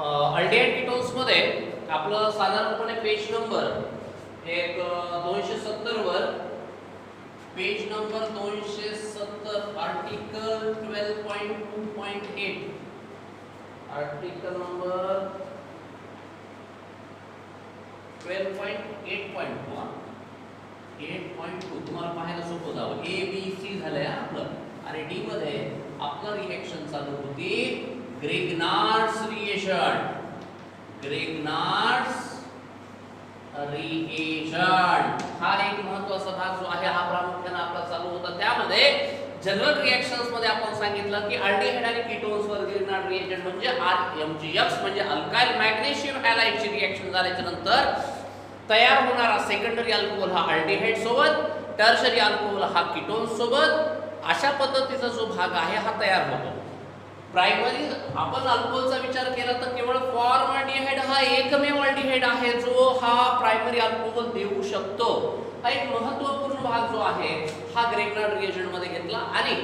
Aldehyde ketones मध्ये आपलं साधारणपणे पेज नंबर एक 270 वर page number 270 article 12.2.8 article number 12.8.2 8.2 तुम्हाला पाहायला सोपं जावं. ए बी सी झालंय आपलं आणि डी मध्ये आपलं रिएक्शन चालू होती ग्रिग्नार्ड्स रिएक्शन. ग्रिग्नार्ड्स रिएक्शन हा एक महत्त्वाचा भाग जो आहे हा प्रामुख्याने आपला चालू होता. त्यामध्ये जनरल रिएक्शन्स मध्ये आपण सांगितलं की अल्डिहाइड आणि कीटोन्स वर ग्रिग्नार्ड रिएजंट म्हणजे RMgX म्हणजे अल्काइल मॅग्नेशियम हॅलाइडची रिएक्शन झाल्याच्या नंतर तयार होणारा सेकंडरी अल्कोहोल हा अल्डिहाइड सोबत, टर्शरी अल्कोहोल हा कीटोन्स सोबत अशा पद्धतीचा जो भाग आहे हा तयार होतो. प्रायमरी आपण अल्कोहोलचा विचार केला तर केवळ फॉर्मल्डिहाइड हा एकमेव अल्डिहाइड आहे जो हा प्रायमरी अल्कोहोल देऊ शकतो. हा एक महत्त्वपूर्ण भाग जो आहे हा ग्रिग्नार्ड रिएजंट मध्ये घेतला आणि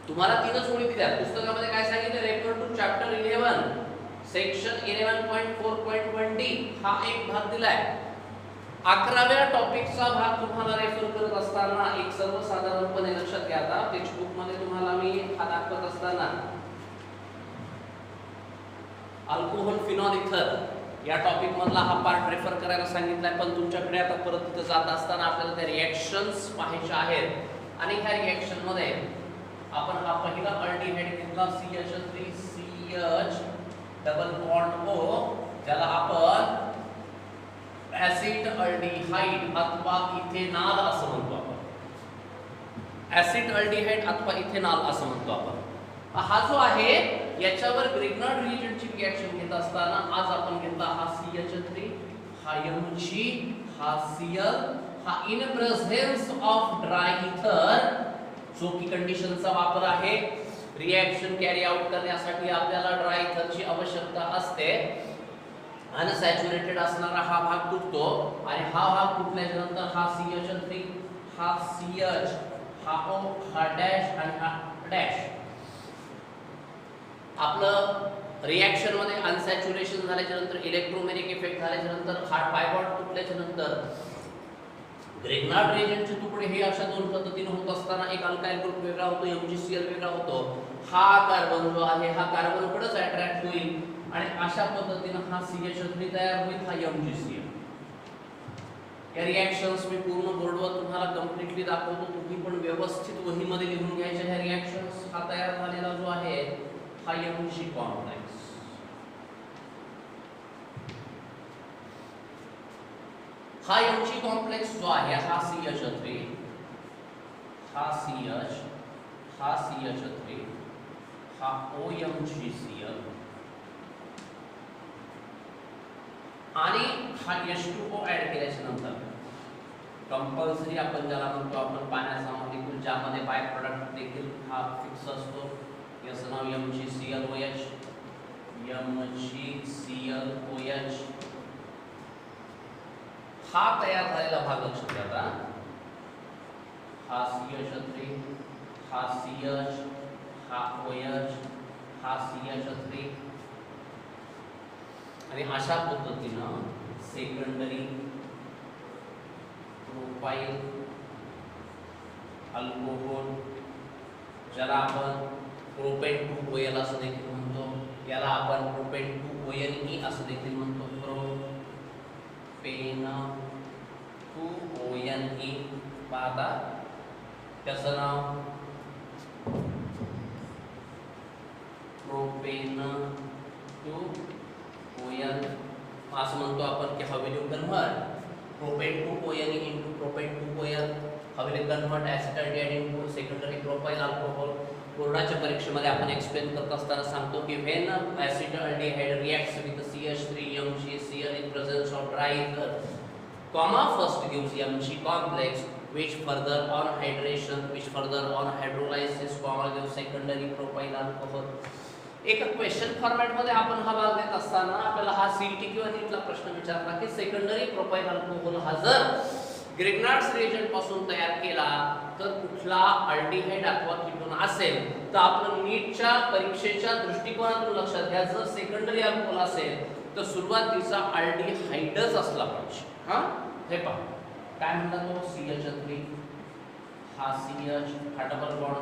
तुम्हाला तीनच ओळी दिल्या. पुस्तकामध्ये काय सांगितलं refer to chapter 11 section 11.4.1d हा एक भाग दिलाय. 11व्या टॉपिकचा भाग तुम्हाला रेफर करत असताना एक सर्वसाधारणपणे लक्षात घ्या. आता टेक्स्ट बुक मध्ये तुम्हाला मी हा दाखवत असताना अल्कोहोल फिनॉल इथर या टॉपिक मधला हा पार्ट रेफर करायला सांगितलाय. पण तुमच्याकडे आता परत तिथे जात असताना आपल्याला त्या रिएक्शन्स पाहायच्या आहेत आणि ह्या रिएक्शन मध्ये आपण हा पहिला अल्डिहाइड घेतला CH3CH डबल बॉन्ड O ज्याला आपण ऍसिड अल्डिहाइड अथवा इथेनॉल असं म्हणतो आपण. ऍसिड अल्डिहाइड अथवा इथेनॉल असं म्हणतो आपण. हा जो आहे याच्यावर ग्रिग्नार्ड रिएजंटची रिएक्शन घेत असताना आज आपण घेतला हा CH3 हा Mg हा Cl हा इन प्रेझेन्स ऑफ ड्राय इथर जो की कंडिशनचा वापर आहे. रिएक्शन कॅरी आउट करण्यासाठी आपल्याला ड्राय इथरची आवश्यकता असते. अनसॅच्युरेटेड असणारा हा भाग तुटतो आणि हा भाग तुटल्याच्या नंतर हा CH3 हा CH हा O हा डॅश आणि हा डॅश आपलं रिएक्शन मध्ये अनसॅच्युरेशन झाल्याच्या नंतर इलेक्ट्रोमॅग्नेटिक इफेक्ट झाल्याच्या नंतर हा पाय बॉन्ड तुटल्याच्या नंतर ग्रिग्नार्ड रिएजंटचे तुकडे हे अशा दोन पद्धतीने होत असताना एक अल्काइल ग्रुप वेगळा होतो MgCl वेगळा होतो. हा कार्बन जो आहे हा कार्बनकडेच अट्रॅक्ट होईल आणि अशा पद्धतीने हा CH3 तयार होईल हा MgCl. या रिएक्शन्स मी पूर्ण बोर्डवर तुम्हाला कंप्लीटली दाखवतो. तुम्ही पण व्यवस्थित वहीमध्ये लिहून घ्यायच्या ह्या रिएक्शन्स. हा तयार झालेला जो आहे हा Mg कॉम्प्लेक्स. हा Mg कॉम्प्लेक्स जो आहे हा CH3 हा CH हा CH3 हा OMgCl आणि हा H2O ऍड केल्याच्या नंतर कंपल्सरी आपण ज्याला म्हणतो आपण पाण्याचा मॉलिक्यूल ज्यामध्ये बाय प्रोडक्ट देखील हा फिक्स असतो. याचं नाव MgClOH MgClOH हा तयार झालेला भाग लक्षात घ्या. हा CH3 हा CH हा OH हा CH3 आणि अशा पद्धतीनं सेकंडरी प्रोपाइल अल्कोहोल ज्याला आपण प्रोपेन 2OL असं देखील म्हणतो. याला आपण प्रोपेन 2ONE असं देखील म्हणतो. प्रोपेन 2ONE पाहता त्याचं नाव प्रोपेन 2ON असं म्हणतो आपण की how will you convert propane 2ONE into propane 2OL. How will you convert acid into secondary propyl alcohol. बोर्डाच्या परीक्षेमध्ये आपण एक्सप्लेन करत असताना सांगतो की when acid aldehyde reacts with CH3 MgCl in presence of dry ether comma first gives Mg complex which further on hydration which further on hydrolysis comma gives secondary propyl alcohol. एक question format मध्ये आपण हा भाग देत असताना आपल्याला हा CET किंवा नीटला प्रश्न विचारला की सेकंडरी प्रोपाइल अल्कोहोल हा जर ग्रिग्नार्ड्स रिएजंट पासून तयार केला तर कुठला अल्डिहाइड अथवा कीटोन असेल तर आपलं नीटच्या परीक्षेच्या दृष्टिकोनातून लक्षात घ्या, जर सेकंडरी अल्कोहोल असेल तर सुरुवातीचा अल्डिहाइडच असला पाहिजे. हा हे पहा काय म्हणतात तो CH3, हा CH, हा डबल बॉन्ड.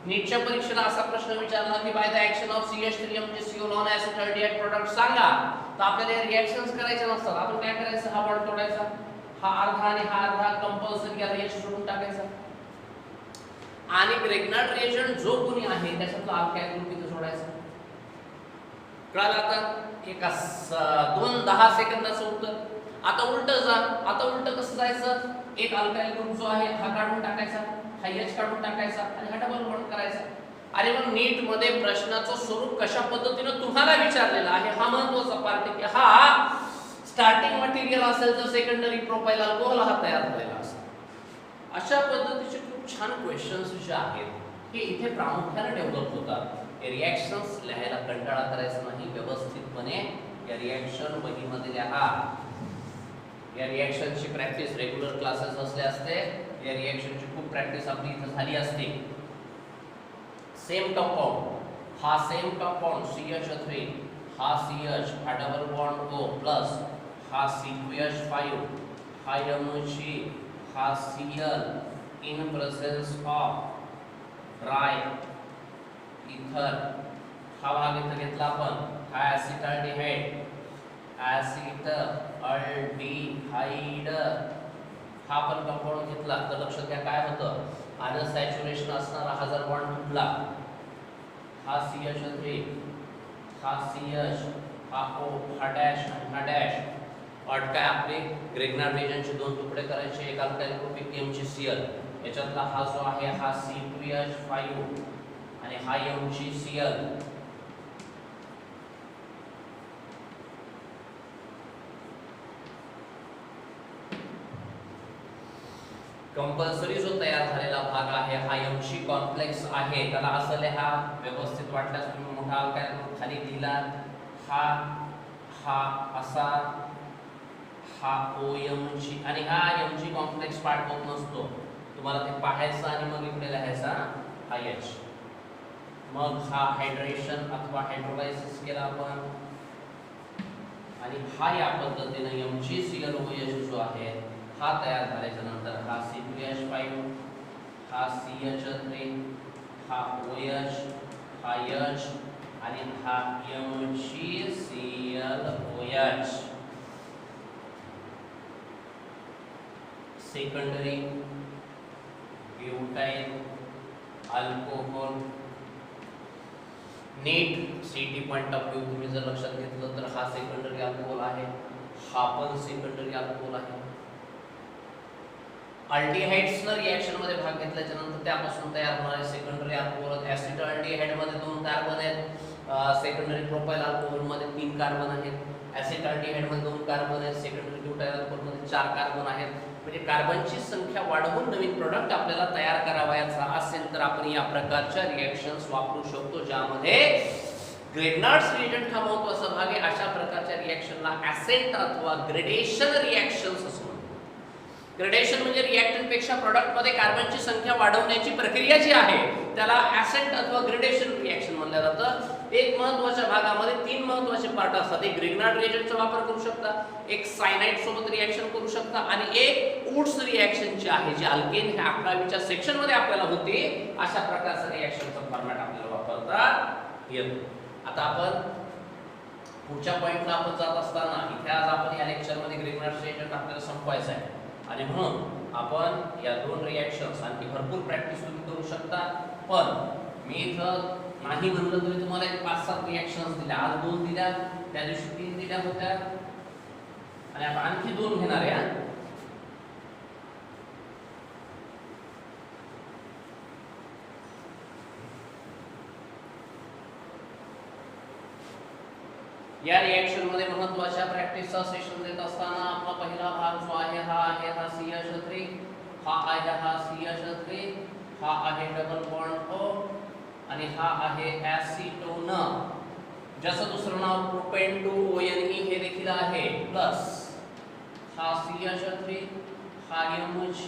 नीटच्या परीक्षेला असा प्रश्न विचारला की by the action of CH3 म्हणजे सिओलॉन ऍसिटाल्डिहाइड प्रोडक्ट सांगा, तर आपल्याला रिएक्शन्स करायचे नसतात. आपण काय करायचं, हा बॉन्ड तोडायचा, हा अर्धा आणि हा अर्धा कंपल्सरी याला H सोडून टाकायचा आणि ग्रेग्नार्ड रिएजंट जो कोणी आहे त्याच्यातला अल्काइल ग्रुप इथे सोडायचा. कळलं आता? एक 2-10 सेकंदाचं उत्तर. आता उलट जा, आता उलट कसं जायचं, एक अल्काइल ग्रुप जो आहे हा काढून टाकायचा, हा H काढून टाकायचा आणि हा डबल बॉन्ड करायचा. अरे मग नीट मध्ये प्रश्नाचं स्वरूप कशा पद्धतीने तुम्हाला विचारलेलं आहे हा महत्त्वाचा पार्ट आहे की हा स्टार्टिंग मटेरियल असेल तर सेकंडरी प्रोफाइल अल्कोहोल हा तयार झालेला असेल. अशा पद्धतीचे खूप छान क्वेश्चन्स जे आहेत हे इथे प्रामुख्याने डेव्हलप होतात. हे रिएक्शन्स लिहायला कंटाळा करायचा नाही, व्यवस्थितपणे या रिएक्शन वहीमध्ये लिहा. या रिएक्शनची प्रॅक्टिस रेग्युलर क्लासेस असले असते, या रिएक्शनची खूप प्रॅक्टिस आपली इथे झाली असते. सेम कंपाऊंड, हा सेम कंपाऊंड CH3, हा CH, हा डबल बॉन्ड O प्लस हा C2H5, हा MgC, हा Cl in presence of dry इथर. हा भाग इथे घेतला आपण, हा ऍसिटाल्डिहाइड, ऍसिटाल्डिहाइड हा पण कंपाऊंड घेतला तर लक्षात घ्या काय होतं, अनसॅच्युरेशन असणारा हा जर बॉन्ड तुटला, हा CH3, हा CH, हा O, हा डॅश आणि हा डॅश, अट काय आपले ग्रेग्नार्ड रिएजंटचे दोन तुकडे करायचे, एक अल्काइल ग्रुप एक MgCl. याच्यातला हा जो आहे हा C2H5 आणि हा MgCl. कंपल्सरी जो तयार झालेला भाग आहे हा Mg कॉम्प्लेक्स आहे. त्याला असं लिहा, व्यवस्थित वाटल्यास तुम्ही मोठा अल्काइल ग्रुप खाली दिला, हा हा असा, हा OMg आणि हा Mg कॉम्प्लेक्स पार्ट होत नसतो, तुम्हाला ते पाहायचं आणि मग इकडे लिहायचा हा H. मग हा हायड्रेशन अथवा हायड्रोलायसिस केला आपण आणि हा या पद्धतीने MgClOH जो आहे हा तयार झाल्याच्या नंतर हा C2H5, हा CH3, हा OH, हा H आणि हा MgClOH. Secondary butyl alcohol. NEET CET point of view तुम्ही जर लक्षात घेतलं तर हा सेकंडरी अल्कोहोल आहे, हा पण सेकंडरी अल्कोहोल आहे. अल्डिहाइड्सनं रिएक्शन मध्ये भाग घेतल्याच्या नंतर त्यापासून तयार होणारे सेकंडरी अल्कोहोल. ऍसिटाल्डिहाइड मध्ये 2 कार्बन आहेत, सेकंडरी प्रोपाइल अल्कोहोल मध्ये 3 कार्बन आहेत, ऍसिटाल्डिहाइड मध्ये 2 कार्बन आहेत, सेकंडरी ब्यूटाइल अल्कोहोल मध्ये 4 कार्बन आहेत. म्हणजे कार्बनची संख्या वाढवून नवीन प्रोडक्ट आपल्याला तयार करावयाचा असेल तर आपण या प्रकारच्या रिएक्शन्स वापरू शकतो, ज्यामध्ये ग्रेग्नार्ड्स रिएजंट हा महत्त्वाचा भाग आहे. अशा प्रकारच्या रिएक्शनला ऍसेंट अथवा ग्रेडेशन रिएक्शन्स असं म्हणतात. ग्रेडेशन म्हणजे रिएक्टंट पेक्षा प्रोडक्ट मध्ये कार्बनची संख्या वाढवण्याची प्रक्रिया जी आहे त्याला ऍसेंट अथवा ग्रेडेशन रिएक्शन म्हणलं जातं. एक महत्त्वाच्या भागामध्ये 3 महत्त्वाचे पार्ट असतात. एक ग्रेग्नार्ड रिएजंटचा वापर करू शकता, एक सायनाइड सोबत रिएक्शन करू शकता आणि एक वुड्स रिएक्शन जी आहे जी अल्केन ह्या 11वीच्या सेक्शन मध्ये आपल्याला होती. अशा प्रकारचं रिएक्शनचा फॉर्मॅट आपल्याला वापरता येतो. आता आपण पुढच्या पॉइंटला आपण जात असताना इथे आज आपण या लेक्चर मध्ये ग्रेग्नार्ड रिएजंट आपल्याला संपवायचा आहे आणि म्हणून आपण या 2 रिएक्शन्स आणखी भरपूर प्रॅक्टिस तुम्ही करू शकता. पण मी इथं नाही म्हणलं तरी तुम्हाला एक 5-7 रिएक्शन्स दिल्या. आज 2 दिल्या, त्या दिवशी 3 दिल्या होत्या आणि आता आणखी 2 घेणार आहे. या रिएक्शन मध्ये महत्त्वाच्या प्रॅक्टिसचा सेशन देत असताना आपला पहिला भाग जो आहे हा CH3, हा आहे हा CH3, हा आहे डबल बॉन्ड O आणि हा आहे ऍसिटोन, ज्याचं दुसरं नाव प्रोपेन 2ONe हे देखील आहे, प्लस हा CH3, हा Mg,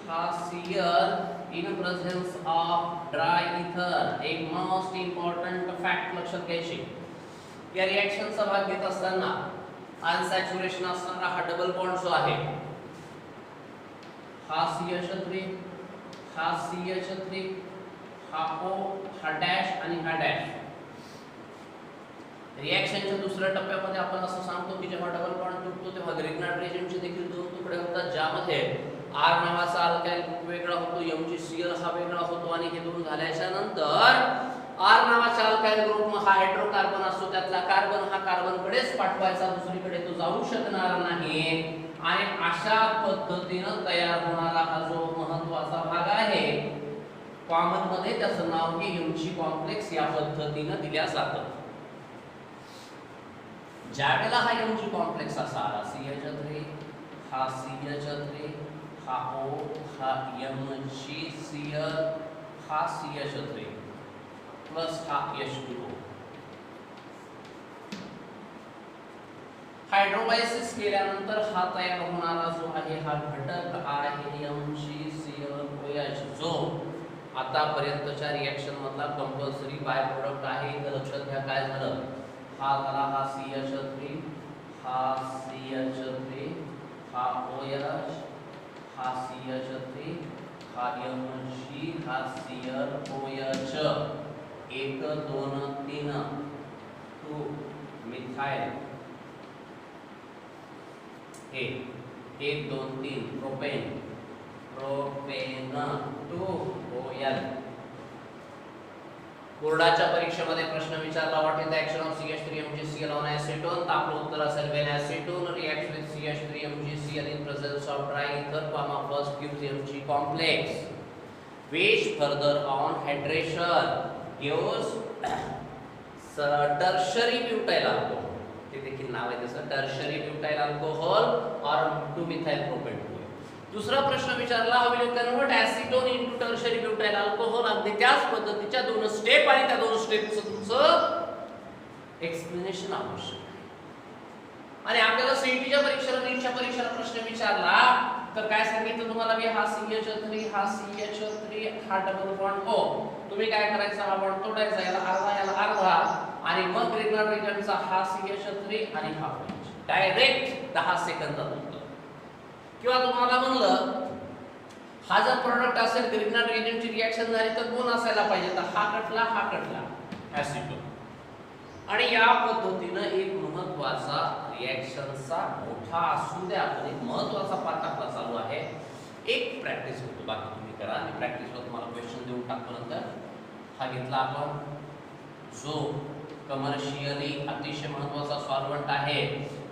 हा Cl in presence of dry इथर. एक मोस्ट इम्पॉर्टंट फॅक्ट लक्षात घ्यायची, या रिएक्शनचा भाग घेत असताना अनसॅच्युरेशन असणारा हा डबल बॉन्ड जो आहे, हा CH3, हा CH3, हा O, हा डॅश आणि हा डॅश. रिएक्शनच्या दुसऱ्या टप्प्यामध्ये आपण असं सांगतो की जेव्हा डबल बॉन्ड तुटतो तेव्हा ग्रिग्नार्ड रिएजंटचे देखील दोन तुकडे होतात, ज्यामध्ये R नावाचा अल्काइल वेगळा होतो, MgCl हा वेगळा होतो आणि हे दोन झाल्याच्या नंतर R नावाच्या अल्काइल ग्रुप हा हायड्रोकार्बन असतो, त्यातला कार्बन हा कार्बनकडेच पाठवायचा, दुसरीकडे तो जाऊ शकणार नाही. आणि अशा पद्धतीने तयार होणारा हा जो महत्त्वाचा भाग आहे, कॉमन मध्ये त्याचं नाव हे Mg कॉम्प्लेक्स या पद्धतीने दिल्या जातं. ज्यावेळेला हा Mg कॉम्प्लेक्स असा आला, CH3, हा CH3, हा O, हा MgCl, हा CH3 प्लस हा H2O. हायड्रोलायसिस केल्यानंतर हा तयार होणारा जो आहे हा घटक आहे MgClOH, जो आतापर्यंतच्या रिएक्शन मधला कंपल्सरी बाय प्रोडक्ट आहे. इथं लक्षात घ्या काय झालं, हा झाला हा CH3, हा CH3, हा OH, हा CH3, हा Mg, हा ClOH, 1 2 3 2 methyl, 1 2 3 propane, propane 2 OL. बोर्डाच्या परीक्षेमध्ये प्रश्न विचारला, what is the action of CH3MgCl on acetone, तर आपलं उत्तर असेल when acetone reacts with CH3MgCl in presence of dry ether, comma first gives Mg complex, which further on hydration gives tertiary butyl alcohol. ते देखील नाव आहे त्याचं, tertiary butyl alcohol और 2 methyl propane 2. दुसरा प्रश्न विचारला, how will you convert acetone into tertiary butyl alcohol. अगदी त्याच पद्धतीच्या दोन स्टेप आणि त्या दोन स्टेपचं तुमचं एक्सप्लेनेशन आवश्यक आहे. आणि आपल्याला सीईटीच्या परीक्षेला, नीटच्या परीक्षेला प्रश्न विचारला तर काय सांगितलं तुम्हाला, मी हा CH3, हा CH3, हा डबल बॉन्ड O, तुम्ही काय करायचं, हा बॉन्ड तोडायचा, याला अर्धा याला अर्धा, आणि मग ग्रिग्नार्ड रिएजंटचा हा CH3 आणि हा OH डायरेक्ट 10 सेकंदात होतं. किंवा तुम्हाला म्हणलं हा जर प्रोडक्ट असेल, ग्रिग्नार्ड रिएजंटची रिएक्शन झाली तर दोन असायला पाहिजे, तर हा कटला ऍसिटोन. आणि या पद्धतीने एक महत्त्वाचा रिएक्शनचा मोठा असू द्या पण एक महत्त्वाचा पार्ट आपला चालू आहे. एक प्रॅक्टिस होतो, बाकी तुम्ही करा, आणि प्रॅक्टिसवर तुम्हाला क्वेश्चन देऊन टाकतो. नंतर हा घेतला आपण जो कमर्शियली अतिशय महत्त्वाचा सॉल्व्हंट आहे,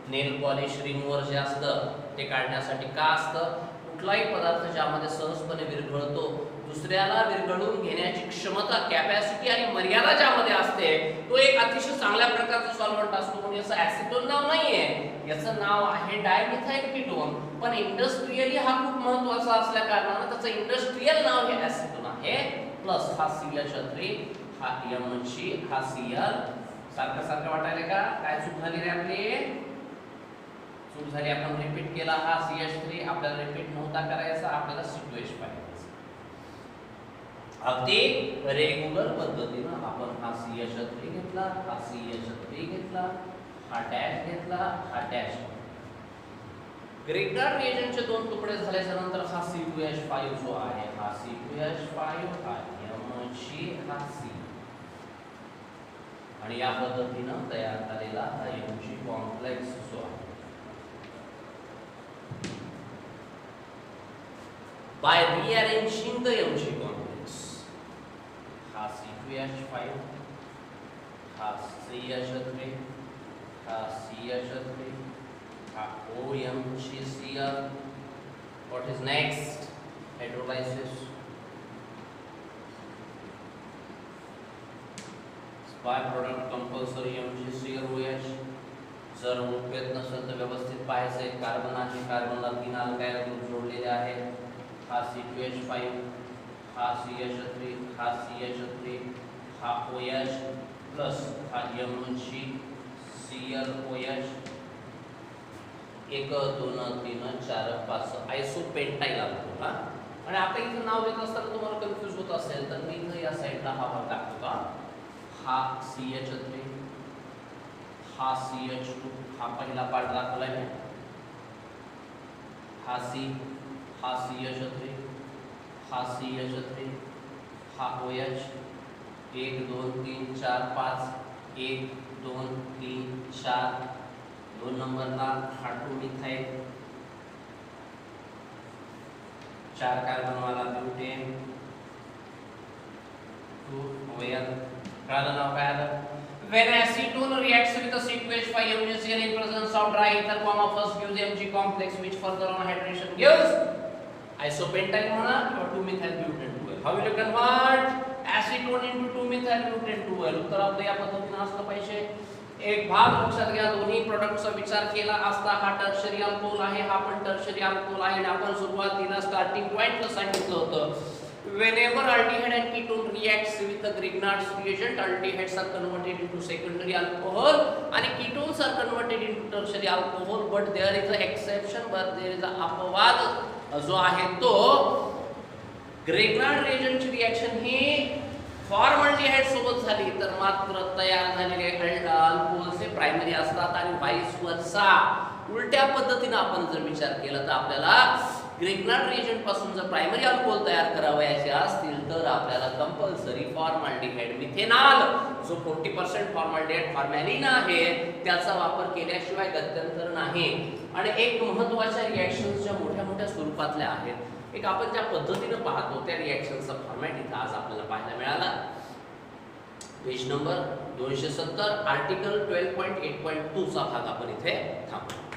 नेल पॉलिश रिमूव्हर जे असतं ते काढण्यासाठी. का असतं, कुठलाही पदार्थ ज्यामध्ये सहजपणे विरघळतो, दुसऱ्याला विरघळून घेण्याची क्षमता, कॅपॅसिटी आणि मर्यादा ज्यामध्ये असते, तो एक अतिशय चांगल्या प्रकारचा सॉल्व्हंट असतो. म्हणजे याचं ऍसिटोन नाव नाहीये, याचं नाव आहे डायमिथाइल कीटोन. पण इंडस्ट्रियली हा खूप महत्त्वाचा असल्या कारणाने त्याचं इंडस्ट्रियल नाव हे ऍसिटोन आहे. प्लस हा CH3, हा Mg, हा Cl. सारखं सारखं वाटायला का, काय चूक झाली रे आपली, चूक झाली. आपण रिपीट केला हा CH3, आपल्याला रिपीट नव्हता करायचा, आपल्याला सिक्वेन्स पाहिजे. अगदी रेग्युलर पद्धतीने आपण हा CH3 घेतला, हा CH3 घेतला, हा डॅश घेतला, हा डॅश. ग्रिग्नार्ड रिएजंटचे दोन तुकडे झाल्याच्या नंतर हा C2H5 जो आहे, हा C2H5, हा Mg, हा C, आणि या पद्धतीने तयार झालेला हा Mg कॉम्प्लेक्स जो आहे. By rearranging the Mg complex, हा C2H5, हा CH3, हा CH3, हा OMgCl. What is next? Hydrolysis. By product compulsory MgClOH. जर उपयोग नसेल तर व्यवस्थित पाहायचं, एक कार्बन आहे, कार्बनला 3 अल्काइल ग्रुप जोडलेले आहेत. हा C2H5, हा CH3, हा CH3, हा OH प्लस हा MgClOH. 1 2 3 4 5 आयसोपेंटाइल अल्कोहोल. आणि आता इथं नाव देत असताना तुम्हाला कन्फ्यूज होत असेल तर मी इथं या साईडला हा भाग दाखवतो का, हा CH3, हा CH2, हा पहिला पार्ट दाखवलाय मी, हा C, हा CH3, हा CH3, हा OH, 1 2 3 4 5, 1 2 3 4, 2 नंबरला हा 2 मिथाइल, 4 कार्बन वाला ब्यूटेन, 2 OL. कळालं नाव काय आलं? When acetone reacts with a CH5 MgCl in presence of dry ether, first gives Mg complex which further on hydration gives isopentyl म्हणा किंवा 2-methyl butane 2L. How will you convert acetone into 2-methyl butane 2L? उत्तर आपलं या पद्धतीने असलं पाहिजे. एक भाग लक्षात घ्या, दोन्ही प्रोडक्टचा विचार केला असता हा टर्शरी अल्कोहोल आहे, हा पण टर्शरी अल्कोहोल आहे. आणि आपण सुरुवातीला स्टार्टिंग पॉइंटला सांगितलं होतं whenever aldehyde and ketone reacts with the Grignard's reagent, aldehydes are converted into secondary alcohol and ketones are converted into tertiary alcohol, but there is an exception, but there is a अपवाद जो आहे तो Grignard reagent ची reaction ही formaldehyde सोबत झाली तर मात्र तयार झालेले अल्कोहोलचे प्रायमरी असतात आणि व्हाईस वर्सा. उलट्या पद्धतीने आपण जर विचार केला तर आपल्याला ग्रिग्नार्ड रिएजंट पासून जर प्रायमरी अल्कोहोल तयार करावयाचे असतील तर आपल्याला कंपल्सरी फॉर्मल्डिहाइड मिथेनॉल जो 40% फॉर्मल्डिहाइड फॉर्मॅलिन आहे त्याचा वापर केल्याशिवाय गत्यंतर नाही. आणि एक महत्त्वाच्या रिएक्शन्स ज्या मोठ्या मोठ्या स्वरूपातल्या आहेत, एक आपण ज्या पद्धतीने पाहतो त्या रिएक्शनचा फॉर्मॅट इथं आज आपल्याला पाहायला मिळाला. पेज नंबर 270 आर्टिकल 12.8.2 चा भाग आपण इथे थांबू.